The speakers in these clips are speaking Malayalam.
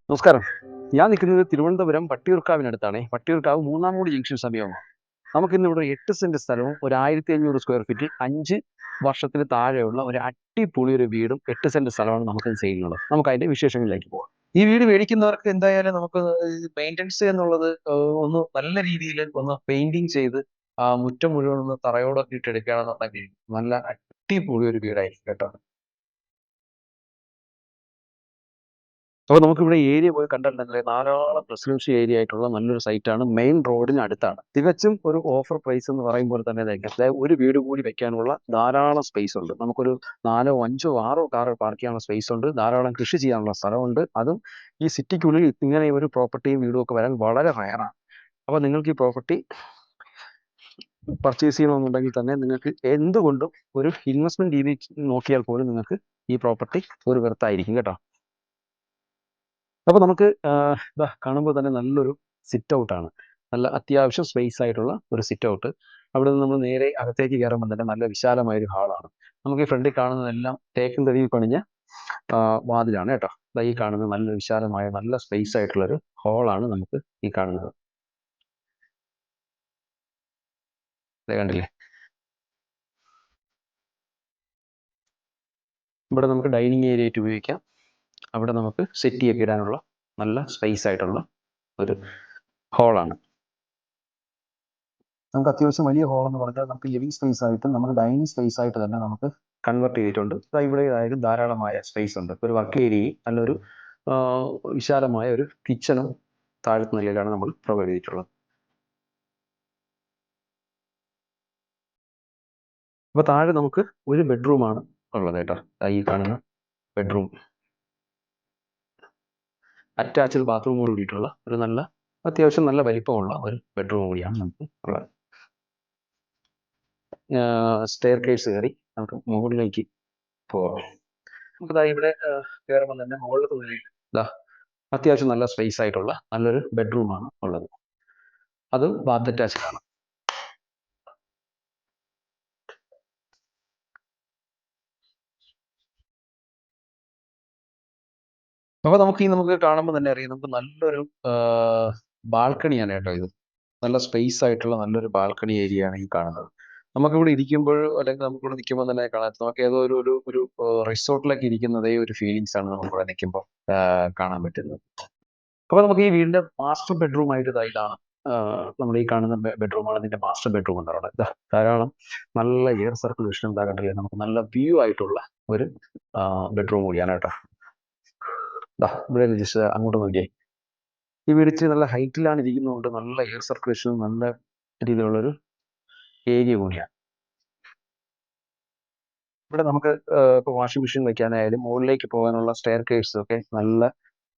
നമസ്കാരം. ഞാൻ നിൽക്കുന്നത് തിരുവനന്തപുരം വട്ടിയൂർക്കാവിനടുത്താണേ. വട്ടിയൂർക്കാവ് മൂന്നാംമൂടി ജംഗ്ഷൻ സമീപമാണ്. നമുക്കിന്ന് ഇവിടെ 8 സെന്റ് സ്ഥലവും ഒരു 1500 സ്ക്വയർ ഫീറ്റിൽ 5 വർഷത്തിന് താഴെയുള്ള ഒരു അടിപൊളി ഒരു വീടും 8 സെന്റ് സ്ഥലമാണ് നമുക്കിന്ന് സെയിലിനുള്ളത്. നമുക്ക് അതിന്റെ വിശേഷങ്ങളിലേക്ക് പോകാം. ഈ വീട് മേടിക്കുന്നവർക്ക് എന്തായാലും നമുക്ക് മെയിൻ്റനൻസ് എന്നുള്ളത് ഒന്ന് നല്ല രീതിയിൽ ഒന്ന് പെയിന്റിംഗ് ചെയ്ത് മുറ്റം മുഴുവൻ ഒന്ന് തറയോടൊക്കെ ഇട്ടെടുക്കുകയാണെന്നുണ്ടെങ്കിൽ നല്ല അടിപൊളി ഒരു വീടായിരിക്കും കേട്ടോ. അപ്പോൾ നമുക്കിവിടെ ഏരിയ പോയി കണ്ടിട്ടുണ്ടെങ്കിൽ ധാരാളം റെസിഡൻഷ്യൽ ഏരിയ ആയിട്ടുള്ള നല്ലൊരു സൈറ്റാണ്. മെയിൻ റോഡിന് അടുത്താണ്. തികച്ചും ഒരു ഓഫർ പ്രൈസ് എന്ന് പറയുമ്പോൾ തന്നെ അതായത് ഒരു വീട് കൂടി വെക്കാനുള്ള ധാരാളം സ്പേസ് ഉണ്ട്. നമുക്കൊരു 4, 5, 6 കാർ പാർക്ക് ചെയ്യാനുള്ള സ്പേസ് ഉണ്ട്. ധാരാളം കൃഷി ചെയ്യാനുള്ള സ്ഥലമുണ്ട്. അതും ഈ സിറ്റിക്കുള്ളിൽ ഇങ്ങനെ ഒരു പ്രോപ്പർട്ടിയും വീടും ഒക്കെ വരാൻ വളരെ റയറാണ്. അപ്പോൾ നിങ്ങൾക്ക് ഈ പ്രോപ്പർട്ടി പർച്ചേസ് ചെയ്യണമെന്നുണ്ടെങ്കിൽ തന്നെ നിങ്ങൾക്ക് എന്തുകൊണ്ടും ഒരു ഇൻവെസ്റ്റ്മെന്റ് രീതി നോക്കിയാൽ പോലും നിങ്ങൾക്ക് ഈ പ്രോപ്പർട്ടി ഒരു വെർത്തായിരിക്കും കേട്ടോ. അപ്പോൾ നമുക്ക് കാണുമ്പോൾ തന്നെ നല്ലൊരു സിറ്റ് ഔട്ടാണ്. നല്ല അത്യാവശ്യം സ്പേസ് ആയിട്ടുള്ള ഒരു സിറ്റ് ഔട്ട്. അവിടെ നിന്ന് നമ്മൾ നേരെ അകത്തേക്ക് കയറുമ്പോൾ തന്നെ നല്ല വിശാലമായൊരു ഹാളാണ്. നമുക്ക് ഈ ഫ്രണ്ടിൽ കാണുന്നതെല്ലാം തേക്കിൻ തടിയിൽ പണിഞ്ഞ വാതിലാണ് കേട്ടോ. ഈ കാണുന്നത് നല്ല വിശാലമായ നല്ല സ്പേസ് ആയിട്ടുള്ളൊരു ഹാളാണ് നമുക്ക് ഈ കാണുന്നത്. കണ്ടില്ലേ? ഇവിടെ നമുക്ക് ഡൈനിങ് ഏരിയ ആയിട്ട് ഉപയോഗിക്കാം. അവിടെ നമുക്ക് സെറ്റിയൊക്കെ ഇടാനുള്ള നല്ല സ്പേസ് ആയിട്ടുള്ള ഒരു ഹാളാണ്. നമുക്ക് അത്യാവശ്യം വലിയ ഹോൾ എന്ന് പറഞ്ഞാൽ നമുക്ക് ലിവിങ് സ്പേസ് ആയിട്ടും നമുക്ക് ഡൈനിങ് സ്പേസ് ആയിട്ട് തന്നെ നമുക്ക് കൺവെർട്ട് ചെയ്തിട്ടുണ്ട്. ഇവിടെ ആയാലും ധാരാളമായ സ്പേസ് ഉണ്ട്. ഒരു വർക്ക് ഏരിയയും നല്ലൊരു വിശാലമായ ഒരു കിച്ചണും താഴത്തെ നിലയിലാണ് നമ്മൾ പ്രൊവൈഡ് ചെയ്തിട്ടുള്ളത്. അപ്പോൾ താഴെ നമുക്ക് ഒരു ബെഡ്റൂമാണ് ഉള്ളത് കേട്ടോ. ഈ കാണുന്ന ബെഡ്റൂം അറ്റാച്ച്ഡ് ബാത്റൂമോട് കൂടിയിട്ടുള്ള ഒരു നല്ല അത്യാവശ്യം നല്ല വലിപ്പമുള്ള ഒരു ബെഡ്റൂം കൂടിയാണ് നമുക്ക് ഉള്ളത്. സ്റ്റെയർ കേസ് കയറി നമുക്ക് മുകളിലേക്ക് പോവാം. നമുക്ക് ഇവിടെ കയറുമ്പോൾ തന്നെ മുകളിലത്തെ നിലയിൽ അത്യാവശ്യം നല്ല സ്പേസ് ആയിട്ടുള്ള നല്ലൊരു ബെഡ്റൂമാണ് ഉള്ളത്. അത് ബാത്ത് അറ്റാച്ച്ഡ് ആണ്. അപ്പോൾ നമുക്ക് കാണുമ്പോൾ തന്നെ അറിയാം, നമുക്ക് നല്ലൊരു ബാൽക്കണിയാണ് കേട്ടോ ഇത്. നല്ല സ്പേസ് ആയിട്ടുള്ള നല്ലൊരു ബാൽക്കണി ഏരിയ ആണ് ഈ കാണുന്നത്. നമുക്കിവിടെ ഇരിക്കുമ്പോൾ അല്ലെങ്കിൽ നമുക്കിവിടെ നിൽക്കുമ്പോൾ തന്നെ കാണാം, നമുക്ക് ഏതോ ഒരു റിസോർട്ടിലൊക്കെ ഇരിക്കുന്നതേ ഒരു ഫീലിങ്സ് ആണ് നമുക്കിവിടെ നിൽക്കുമ്പോൾ കാണാൻ പറ്റുന്നത്. അപ്പോൾ നമുക്ക് ഈ വീടിന്റെ മാസ്റ്റർ ബെഡ്റൂം ആയിട്ട് ഇതാണ് നമ്മൾ ഈ കാണുന്ന ബെഡ്റൂമാണ് ഇതിന്റെ മാസ്റ്റർ ബെഡ്റൂം എന്ന് പറയുന്നത്. ധാരാളം നല്ല എയർ സർക്കുലേഷൻ ഉണ്ടാകണ്ടല്ലേ, നമുക്ക് നല്ല വ്യൂ ആയിട്ടുള്ള ഒരു ബെഡ്റൂം കൂടിയാണ് കേട്ടോ. ഇവിടെ ജസ്റ്റ് അങ്ങോട്ട് നോക്കിയേ. ഈ വീട് ഇച്ചിരി നല്ല ഹൈറ്റിലാണ് ഇരിക്കുന്നതുകൊണ്ട് നല്ല എയർ സർക്കുലേഷനും നല്ല രീതിയിലുള്ളൊരു ഏരിയ കൂടിയാണ്. ഇവിടെ നമുക്ക് ഇപ്പോൾ വാഷിംഗ് മെഷീൻ വെക്കാനായാലും മുകളിലേക്ക് പോകാനുള്ള സ്റ്റെയർ കേസ് ഒക്കെ നല്ല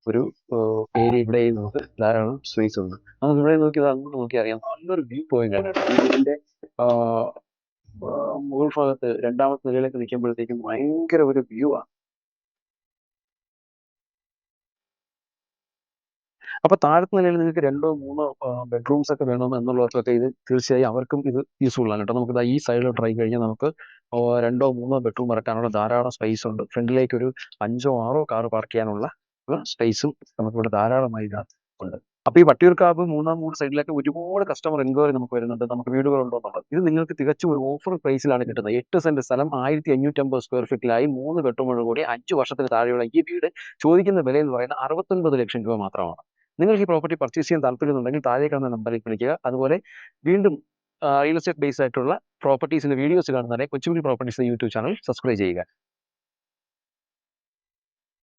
ഒരു ഏരിയ ഇവിടെ നമുക്ക് ധാരാളം സ്പേസ് ഉണ്ട്. നമുക്ക് ഇവിടെ നോക്കി അങ്ങോട്ട് നോക്കി അറിയാം, നല്ലൊരു വ്യൂ പോയിന്റ് ആണ്. ഇതിന്റെ മുകൾ ഭാഗത്ത് രണ്ടാമത്തെ നിലയിലേക്ക് നിൽക്കുമ്പോഴത്തേക്കും ഭയങ്കര ഒരു വ്യൂ ആണ്. അപ്പോൾ താഴത്തെ നിലയിൽ നിങ്ങൾക്ക് 2, 3 ബെഡ്റൂംസ് ഒക്കെ വേണം എന്നുള്ളവർക്കൊക്കെ ഇത് തീർച്ചയായും അവർക്കും ഇത് യൂസ്ഫുൾ ആണ് കേട്ടോ. നമുക്ക് ഈ സൈഡിലോട്ട് ഇറങ്ങി കഴിഞ്ഞാൽ നമുക്ക് 2, 3 ബെഡ്റൂം ഇറക്കാനുള്ള ധാരാളം സ്പേസ് ഉണ്ട്. ഫ്രണ്ടിലേക്ക് ഒരു 5, 6 കാർ പാർക്ക് ചെയ്യാനുള്ള സ്പേസും നമുക്കിവിടെ ധാരാളമായി ഉണ്ട്. അപ്പോൾ ഈ വട്ടിയൂർക്കാവ് മൂന്നാംമൂട് സൈഡിലൊക്കെ ഒരുപാട് കസ്റ്റമർ എൻക്വയറി നമുക്ക് വരുന്നുണ്ട്, നമുക്ക് വീടുകളുണ്ടോ എന്നുള്ളത്. ഇത് നിങ്ങൾക്ക് തികച്ചും ഒരു ഓഫർ പ്രൈസിലാണ് കിട്ടുന്നത്. 8 സെന്റ് സ്ഥലം 1550 സ്ക്വയർ ഫീറ്റിലായി 3 ബെഡ്റൂമോട് കൂടി 5 വർഷത്തിന് താഴെയുള്ള ഈ വീട് ചോദിക്കുന്ന വില എന്ന് പറയുന്നത് 69 ലക്ഷം രൂപ മാത്രമാണ്. നിങ്ങൾക്ക് ഈ പ്രോപ്പർട്ടി പർച്ചേസ് ചെയ്യാൻ താല്പര്യമുണ്ടെങ്കിൽ താഴെ കാണുന്ന നമ്പറിൽ വിളിക്കുക. അതുപോലെ വീണ്ടും റിയൽ എസ്റ്റേറ്റ് ബേസ് ആയിട്ടുള്ള പ്രോപ്പർട്ടീസിന്റെ വീഡിയോസ് കാണുന്നതിനെ Kochukudi Properties YouTube channel subscribe ചെയ്യുക.